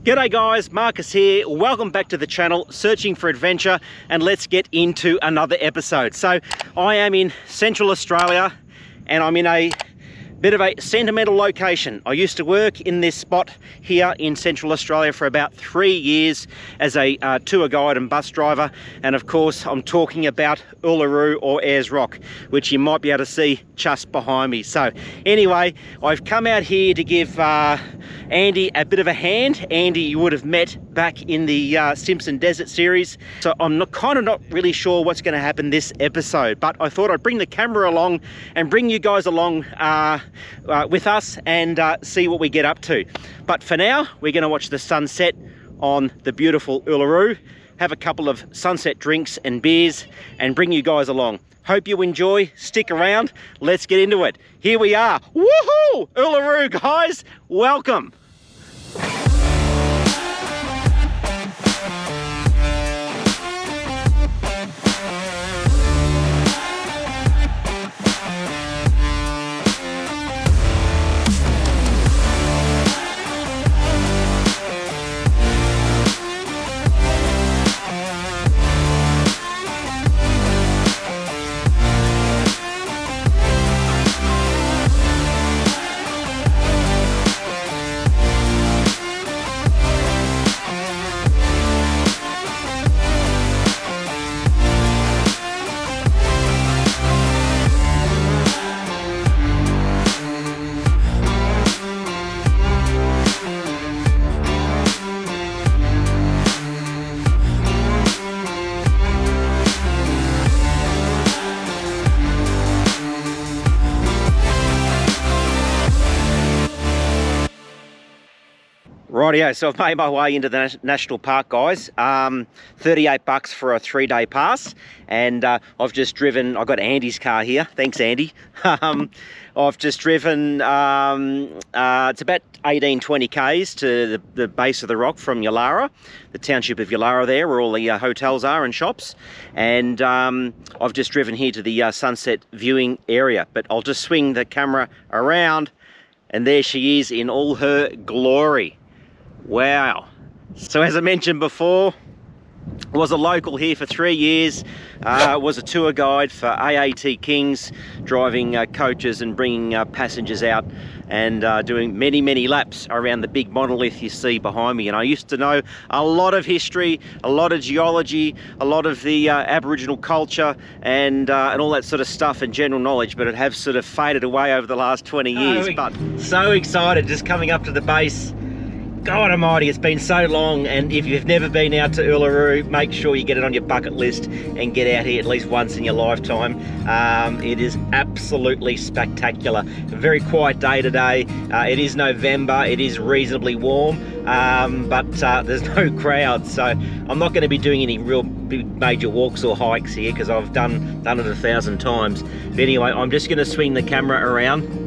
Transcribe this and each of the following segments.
G'day guys, Marcus here. Welcome back to the channel, Searching for Adventure, and let's get into another episode. So I am in Central Australia and I'm in a bit of a sentimental location. I used to work in this spot here in Central Australia for about 3 years as a tour guide and bus driver, and of course I'm talking about Uluru or Eyre's Rock, which you might be able to see just behind me. So anyway, I've come out here to give Andy a bit of a hand. Andy you would have met back in the Simpson Desert series, so I'm kind of not really sure what's going to happen this episode, but I thought I'd bring the camera along and bring you guys along with us and see what we get up to. But for now, we're going to watch the sunset on the beautiful Uluru, have a couple of sunset drinks and beers, and bring you guys along. Hope you enjoy, stick around, let's get into it. Here we are, woohoo! Uluru guys, welcome! Rightio, so I've made my way into the national park, guys. $38 for a 3-day pass, and I've just driven. I've got Andy's car here. Thanks, Andy. I've just driven. It's about 18-20 k's to the base of the rock from Uluru, the township of Uluru, there where all the hotels are and shops. And I've just driven here to the sunset viewing area. But I'll just swing the camera around, and there she is in all her glory. Wow. So as I mentioned before, was a local here for 3 years, was a tour guide for AAT Kings, driving coaches and bringing passengers out and doing many laps around the big monolith you see behind me. And I used to know a lot of history, a lot of geology, a lot of the Aboriginal culture and all that sort of stuff and general knowledge, but it have sort of faded away over the last 20 years. But so excited just coming up to the base. God almighty, it's been so long, and if you've never been out to Uluru, make sure you get it on your bucket list and get out here at least once in your lifetime. It is absolutely spectacular. A very quiet day today. It is November, it is reasonably warm, but there's no crowds, so I'm not going to be doing any real big major walks or hikes here because I've done it 1,000 times. But anyway, I'm just going to swing the camera around.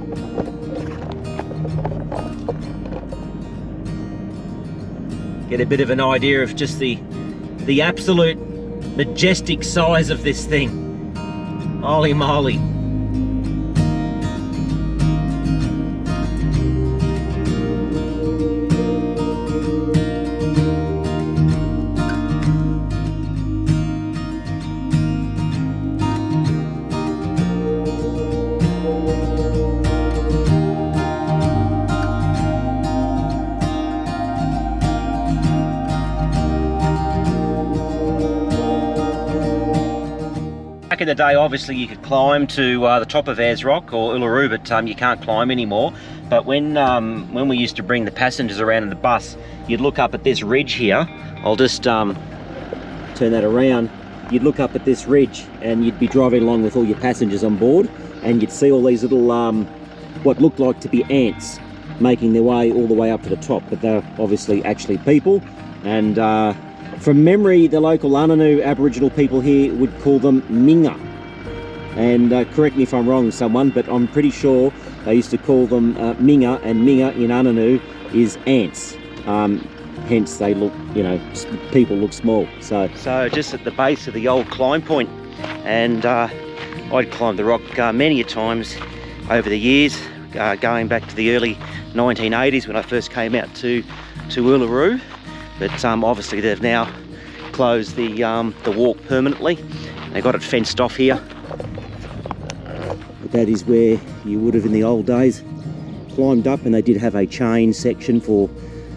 Get a bit of an idea of just the absolute majestic size of this thing. Holy moly. Back in the day, obviously you could climb to the top of Eyre's Rock or Uluru, but you can't climb anymore. But when we used to bring the passengers around in the bus, you'd look up at this ridge here. I'll just turn that around. You'd look up at this ridge and you'd be driving along with all your passengers on board, and you'd see all these little what looked like to be ants making their way all the way up to the top, but they're obviously actually people. And from memory, the local Ananu Aboriginal people here would call them Minga. And correct me if I'm wrong, someone, but I'm pretty sure they used to call them Minga, and Minga in Ananu is ants. Hence they look, you know, people look small. So just at the base of the old climb point, and I'd climbed the rock many a times over the years. going back to the early 1980s when I first came out to Uluru, but obviously they've now closed the walk permanently. They got it fenced off here, but that is where you would have in the old days climbed up, and they did have a chain section for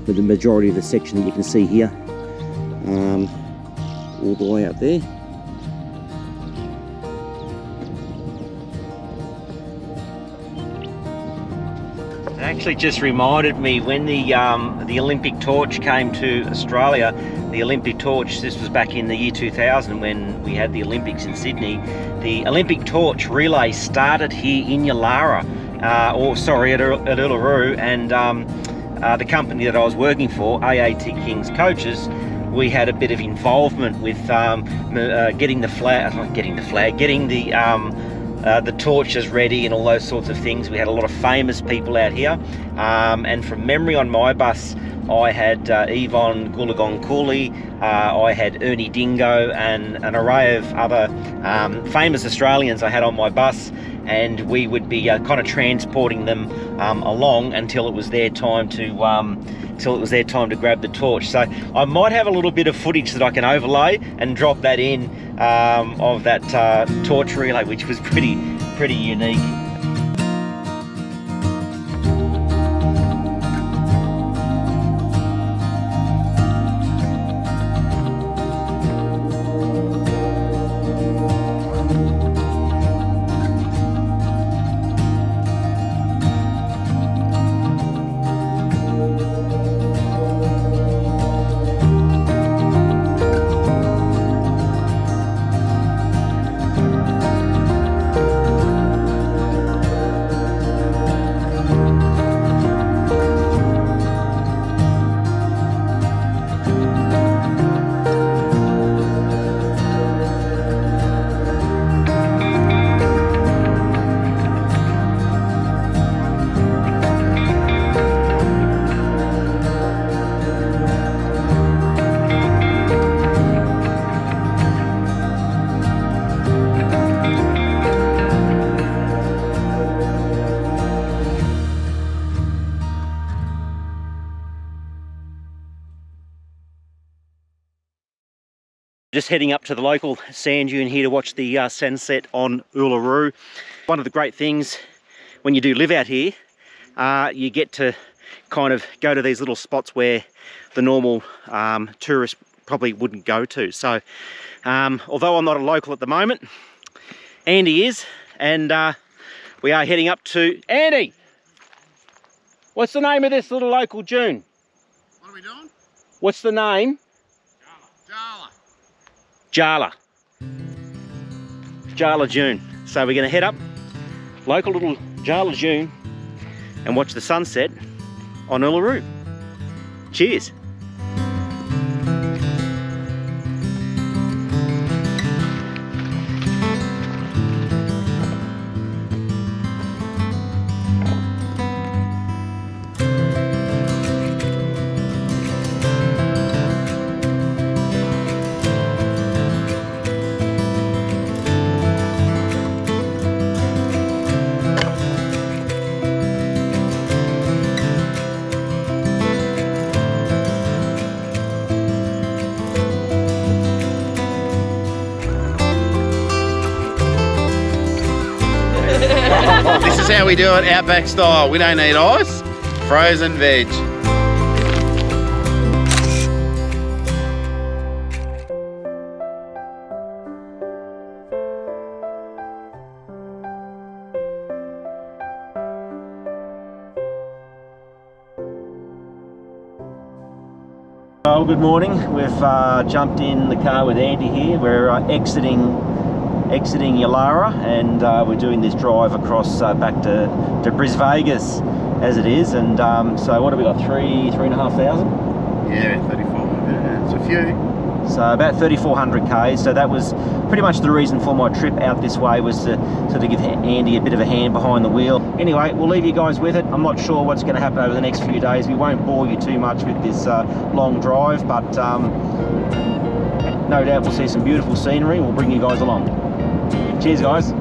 the majority of the section that you can see here, all the way up there. It actually just reminded me when the Olympic torch came to Australia. The Olympic torch, this was back in the year 2000 when we had the Olympics in Sydney. The Olympic torch relay started here in Yalara, at Uluru, and the company that I was working for, AAT King's Coaches, we had a bit of involvement with getting the torches ready and all those sorts of things. We had a lot of famous people out here, and from memory on my bus I had Yvonne Goolagong Cooley, I had Ernie Dingo, and an array of other famous Australians I had on my bus, and we would be kind of transporting them along until it was their time to grab the torch. So I might have a little bit of footage that I can overlay and drop that in of that torch relay, which was pretty unique. Just heading up to the local sand dune here to watch the sunset on Uluru. One of the great things when you do live out here, you get to kind of go to these little spots where the normal tourists probably wouldn't go to. So although I'm not a local at the moment, Andy is, and we are heading up to... Andy! What's the name of this little local dune? What are we doing? What's the name? Jala Dune. So we're going to head up local little Jala Dune and watch the sunset on Uluru. Cheers. This is how we do it, outback style. We don't need ice, frozen veg. Well, good morning. We've jumped in the car with Andy here. We're exiting Yalara, and we're doing this drive across back to Brisbane as it is. And so what have we got, 3,500? Yeah, 34. Yeah, it's a few. So about 3,400 k's. So that was pretty much the reason for my trip out this way, was to sort of give Andy a bit of a hand behind the wheel. Anyway, we'll leave you guys with it. I'm not sure what's going to happen over the next few days. We won't bore you too much with this long drive, but no doubt we'll see some beautiful scenery. We'll bring you guys along. Cheers, guys.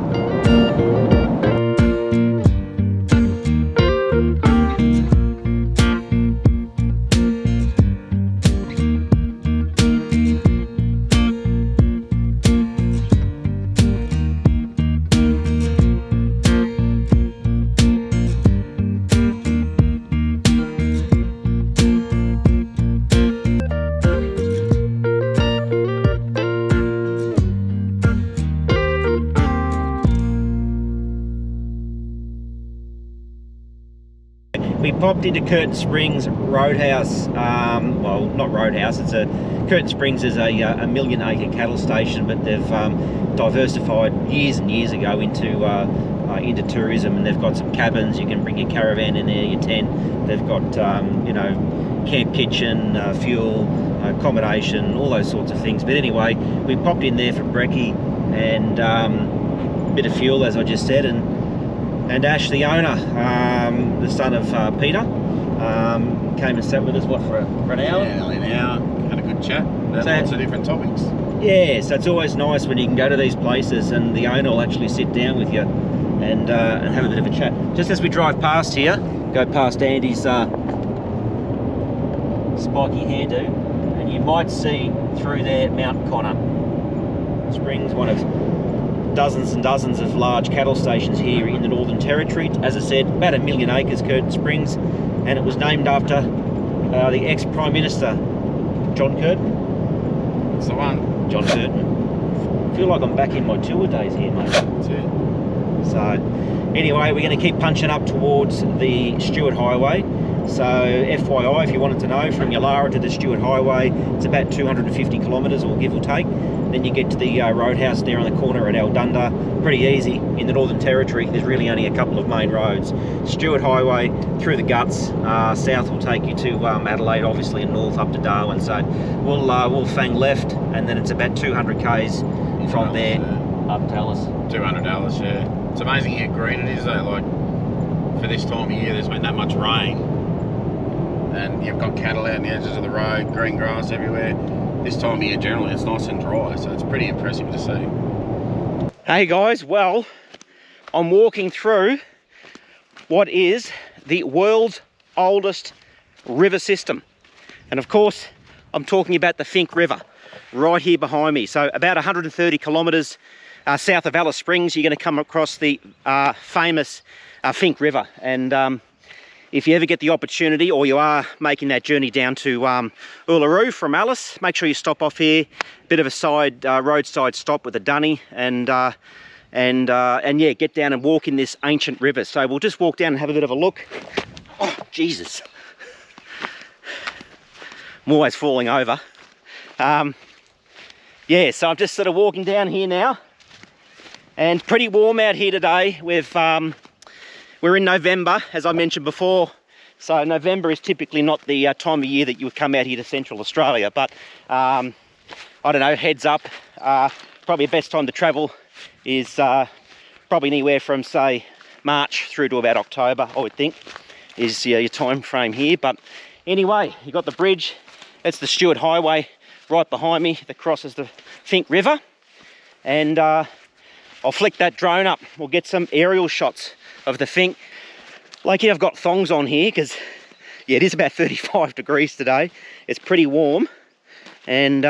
popped into Curtin Springs Roadhouse. Well, not Roadhouse. Curtin Springs is a million-acre cattle station, but they've diversified years and years ago into tourism, and they've got some cabins. You can bring your caravan in there, your tent. They've got you know, camp kitchen, fuel, accommodation, all those sorts of things. But anyway, we popped in there for brekkie and a bit of fuel, as I just said, and Ash, the owner, the son of Peter, came and sat with us, what, for an hour? Yeah, nearly an hour. Had a good chat. Had lots of different topics. Yeah, so it's always nice when you can go to these places and the owner will actually sit down with you and have a bit of a chat. Just as we drive past here, go past Andy's spiky hairdo, and you might see through there Mount Connor Springs, one of dozens and dozens of large cattle stations here in the Northern Territory. As I said, about 1 million acres, Curtin Springs, and it was named after the ex-Prime Minister, John Curtin. That's the one. John Curtin. I feel like I'm back in my tour days here, mate. That's it. So, anyway, we're going to keep punching up towards the Stuart Highway. So, FYI, if you wanted to know, from Uluru to the Stuart Highway, it's about 250 kilometres, or give or take. Then you get to the Roadhouse there on the corner at Aldunda. Pretty easy. In the Northern Territory, there's really only a couple of main roads. Stuart Highway through the guts. South will take you to Adelaide, obviously, and north up to Darwin. So we'll fang left, and then it's about 200 k's from there up to Alice. $200, yeah. It's amazing how green it is though. Like, for this time of year, there's been that much rain, and you've got cattle out on the edges of the road, green grass everywhere. This time of year generally it's nice and dry, so it's pretty impressive to see. Hey guys, well, I'm walking through what is the world's oldest river system, and of course I'm talking about the Fink River right here behind me. So about 130 kilometres south of Alice Springs, you're going to come across the famous Fink River. And if you ever get the opportunity, or you are making that journey down to Uluru from Alice, make sure you stop off here. Bit of a side roadside stop with a dunny, and yeah, get down and walk in this ancient river. So we'll just walk down and have a bit of a look. Oh, Jesus. I'm always falling over. Yeah, so I'm just sort of walking down here now, and pretty warm out here today. We're in November, as I mentioned before, so November is typically not the time of year that you would come out here to Central Australia, but I don't know, heads up, probably the best time to travel is probably anywhere from, say, March through to about October, I would think, is your time frame here. But anyway, you've got the bridge, that's the Stuart Highway right behind me that crosses the Fink River, and I'll flick that drone up. We'll get some aerial shots of the Fink. Like, I've got thongs on here because, yeah, it is about 35 degrees today. It's pretty warm, and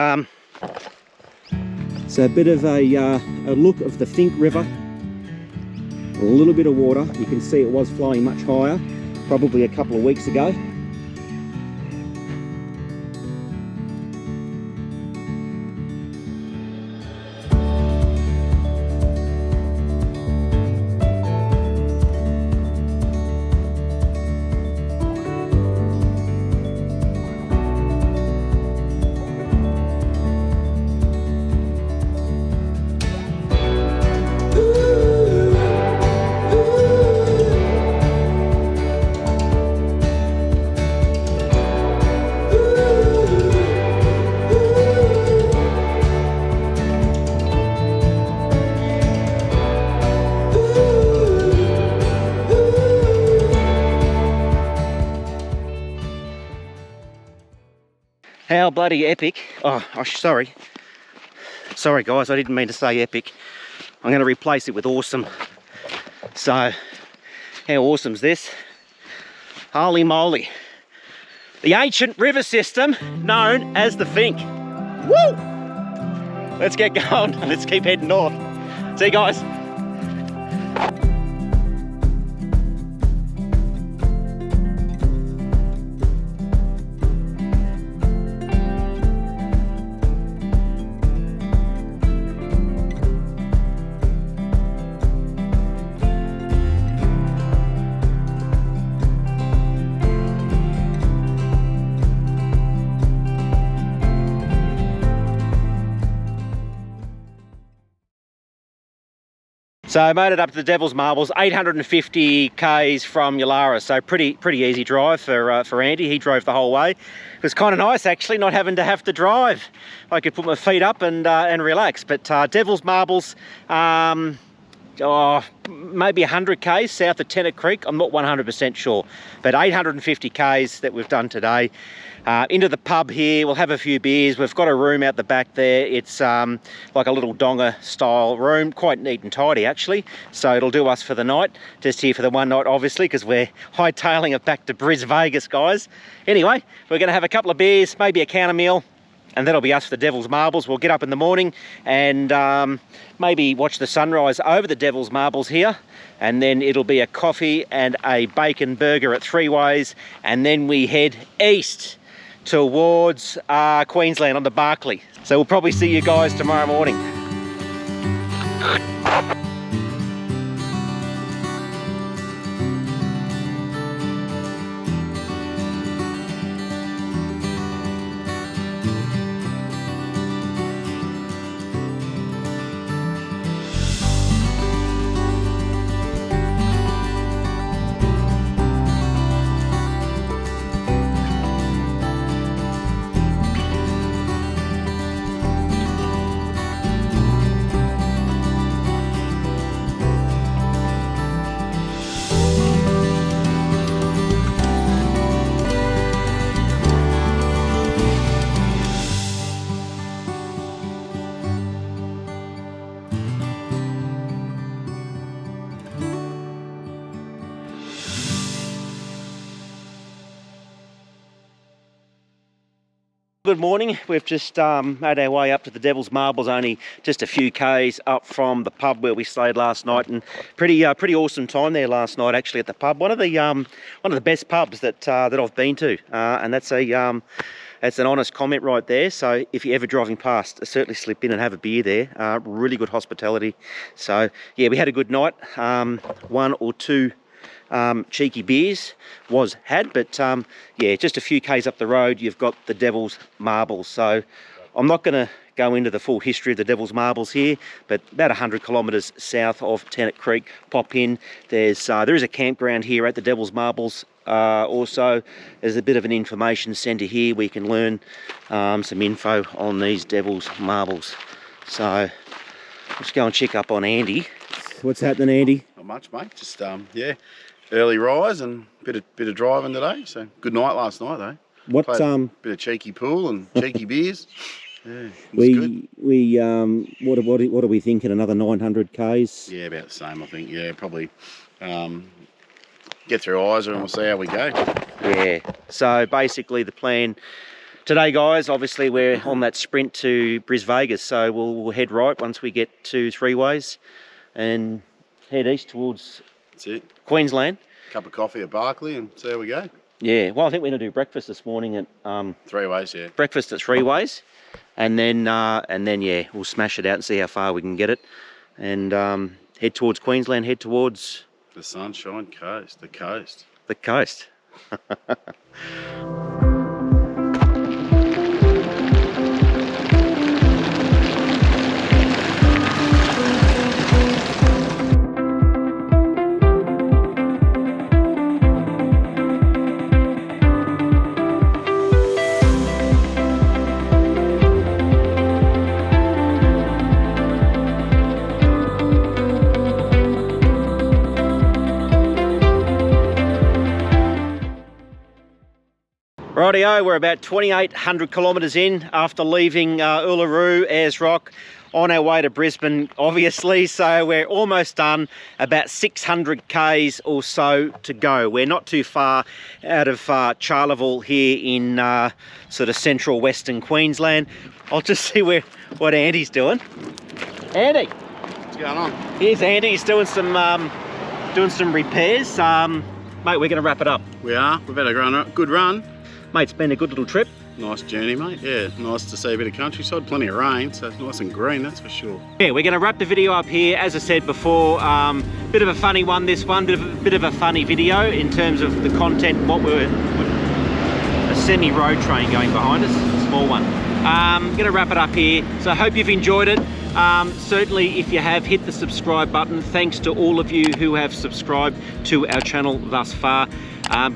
so a bit of a look of the Fink River. A little bit of water. You can see it was flowing much higher probably a couple of weeks ago. How bloody epic. Oh, sorry guys, I didn't mean to say epic. I'm going to replace it with awesome. So, how awesome is this? Holy moly. The ancient river system known as the Fink. Woo! Let's get going. Let's keep heading north. See you guys. So I made it up to the Devil's Marbles, 850 k's from Uluru, so pretty easy drive for Andy. He drove the whole way. It was kind of nice actually, not having to have to drive. I could put my feet up and relax. But Devil's Marbles, maybe 100 k's south of Tennant Creek. I'm not 100% sure, but 850 k's that we've done today. Into the pub here, we'll have a few beers. We've got a room out the back there. It's like a little donga style room, quite neat and tidy actually. So it'll do us for the night, just here for the one night obviously, because we're hightailing it back to Brisbane, guys. Anyway, we're going to have a couple of beers, maybe a counter meal, and that'll be us for the Devil's Marbles. We'll get up in the morning and maybe watch the sunrise over the Devil's Marbles here, and then it'll be a coffee and a bacon burger at Three Ways, and then we head east towards Queensland on the Barkley. So we'll probably see you guys tomorrow morning. Good morning. We've just made our way up to the Devil's Marbles, only just a few k's up from the pub where we stayed last night, and pretty awesome time there last night actually at the pub. One of the best pubs that I've been to, and that's an honest comment right there. So if you're ever driving past, certainly slip in and have a beer there. Really good hospitality. So yeah, we had a good night. One or two cheeky beers was had, but yeah, just a few k's up the road you've got the Devil's Marbles. So I'm not going to go into the full history of the Devil's Marbles here, but about 100 kilometres south of Tennant Creek. Pop in, there is a campground here at the Devil's Marbles. Also there's a bit of an information centre here where you can learn some info on these Devil's Marbles. So let's go and check up on Andy. What's happening, Andy? Not much, mate. Just yeah, early rise and bit of driving today. So good night last night though. What bit of cheeky pool and cheeky beers. Yeah, good. What are we thinking? Another 900 k's? Yeah, about the same I think. Yeah, probably get through Eyre and we'll see how we go. Yeah. So basically the plan today, guys, obviously we're on that sprint to Brisbane, so we'll head right once we get to Three Ways and head east towards Queensland. Cup of coffee at Barkley and see how we go. Yeah, well, I think we're going to do breakfast this morning at Three Ways, yeah. Breakfast at Three Ways, and then yeah, we'll smash it out and see how far we can get it, and head towards Queensland, head towards the Sunshine Coast, the coast. The coast. Rightio, we're about 2,800 kilometres in after leaving Uluru, Ayers Rock, on our way to Brisbane, obviously. So we're almost done, about 600 k's or so to go. We're not too far out of Charleville here in sort of central western Queensland. I'll just see what Andy's doing. Andy, what's going on? Here's Andy. He's doing some repairs. Mate, we're going to wrap it up. We are. We've had a good run. Mate, it's been a good little trip. Nice journey, mate. Yeah, nice to see a bit of countryside. Plenty of rain, so it's nice and green, that's for sure. Yeah, we're going to wrap the video up here. As I said before, bit of a funny one, this one. Bit of a funny video in terms of the content. A semi-road train going behind us, a small one. Going to wrap it up here. So I hope you've enjoyed it. Certainly, if you have, hit the subscribe button. Thanks to all of you who have subscribed to our channel thus far.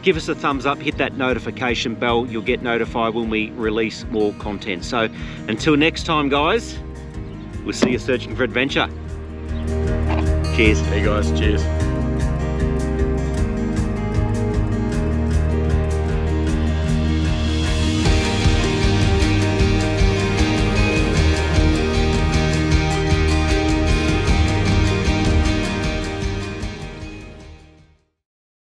Give us a thumbs up, hit that notification bell. You'll get notified when we release more content. So until next time, guys, we'll see you searching for adventure. Cheers. Hey guys, cheers.